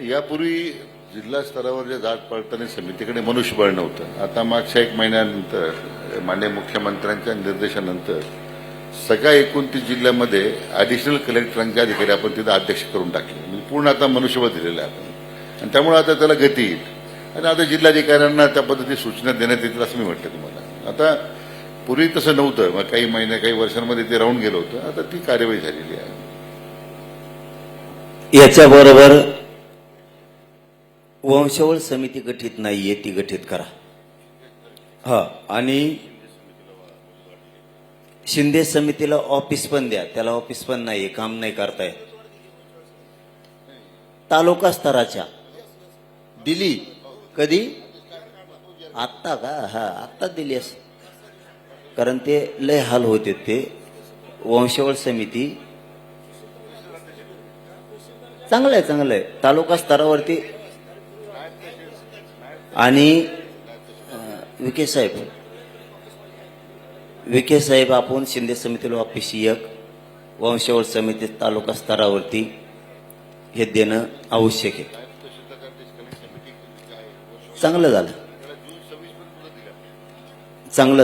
यापूर्वी जिल्हा स्तरावर जे जात पडताळणी समितीकडे मनुष्यबळ नव्हतं. आता मागच्या 1 महिन्यानंतर माननीय मुख्यमंत्र्यांच्या निर्देशानंतर सगळ्या 29 जिल्ह्यामध्ये ॲडिशनल कलेक्टरांचे अधिकारी आपण तिथं अध्यक्ष करून टाकले. म्हणजे पूर्ण आता मनुष्यबळ दिलेलं आहे आपण, आणि त्यामुळे आता त्याला गती येईल. आणि आता जिल्हाधिकाऱ्यांना त्या पद्धतीने सूचना देण्यात येतील असं मी म्हटलं तुम्हाला. आता पूर्वी तसं नव्हतं, मग काही वर्षांमध्ये ते राहून गेलं होतं. आता ती कार्यवाही झालेली आहे. याच्याबरोबर वंशावळ समिती गठीत नाहीये, ती गठीत करा. हा, आणि शिंदे समितीला ऑफिस पण द्या. त्याला ऑफिस पण नाहीये, काम नाही करताय. तालुका स्तराच्या दिली कधी? आत्ता का? हा, आत्ता दिली असं. कारण ते लय हाल होते. ते वंशावळ समिती चांगलं आहे तालुका स्तरावरती. आणि विखे साहेब आपण शिंदे समितीला ऑफिस एक, वंशावळ समिती तालुका स्तरावरती हे देणं आवश्यक आहे. चांगलं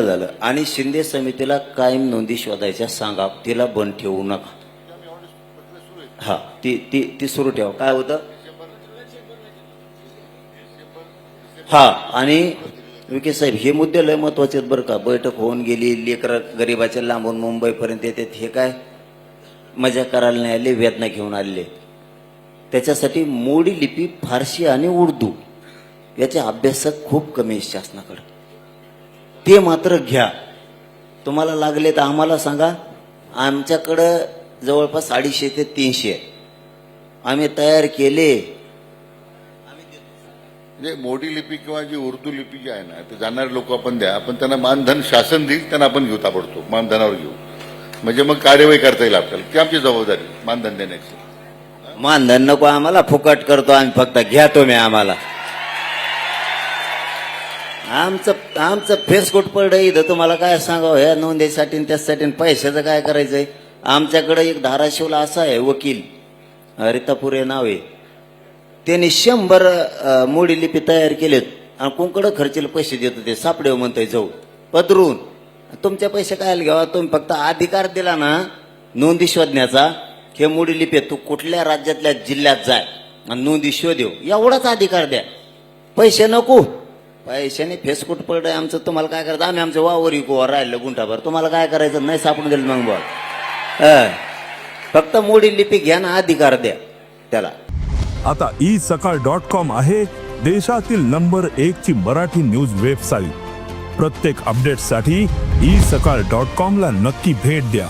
झालं. आणि शिंदे समितीला कायम नोंदी शोधायच्या सांगा, तिला बंद ठेवू नका. हा, ती सुरू ठेवा. काय होतं? हा, आणि विखे साहेब हे मुद्दे लय महत्वाचे आहेत बरं का. बैठक होऊन गेली, लेकर गरीबाच्या लांबून मुंबईपर्यंत येतात. हे काय मजा करायला नाही आले, वेदना घेऊन आलेले. त्याच्यासाठी मोडी लिपी, फारसी आणि उर्दू याचे अभ्यासक खूप कमी आहे शासनाकडे. ते मात्र घ्या. तुम्हाला लागले तर आम्हाला सांगा. आमच्याकडं जवळपास 250 ते 300 आम्ही तयार केले. म्हणजे मोडी लिपी किंवा जी उर्दू लिपी जी आहे ना, ते जाणारे लोक आपण द्या. आपण त्यांना मानधन शासन देईल, त्यांना आपण घेऊ, ताबडतोब मानधनावर घेऊ. म्हणजे मग कार्यवाही करता येईल आपल्याला. ती आमची जबाबदारी मानधन देण्याची. मानधन नको आम्हाला, फुकट करतो आम्ही. फक्त घ्या तुम्ही आम्हाला. आमचं फेसकोट पडलं इथं. तुम्हाला काय सांगावं ह्या नोंदीसाठी त्यासाठी. पैशाचं काय करायचंय? आमच्याकडे एक धाराशिवला असा आहे वकील, रितापुरे नाव आहे. त्यांनी 100 मोडी लिपी तयार केलेत आणि कोणकडे खर्चीला पैसे देत होते. सापडे म्हणतोय जाऊ पदरून. तुमचे पैसे काय घ्यावा? तुम्ही फक्त अधिकार दिला ना नोंदी शोधण्याचा. हे मोडी लिपी तू कुठल्या राज्यातल्या जिल्ह्यात जाय आणि नोंदी शोधेव, एवढाच अधिकार द्या. पैसे नको. पैशाने फेसकुट पडलंय आमचं. तुम्हाला काय करायचं? आम्ही आमचं वावर विकू राहिलं गुंठाभर. तुम्हाला काय करायचं? नाही सापडून दिलं मग बघ. फक्त मोडी लिपी घ्या ना, अधिकार द्या त्याला. आता isakal.com आहे देशातील नंबर 1 ची मराठी न्यूज वेबसाईट. प्रत्येक अपडेटसाठी isakal.com ला नक्की भेट द्या.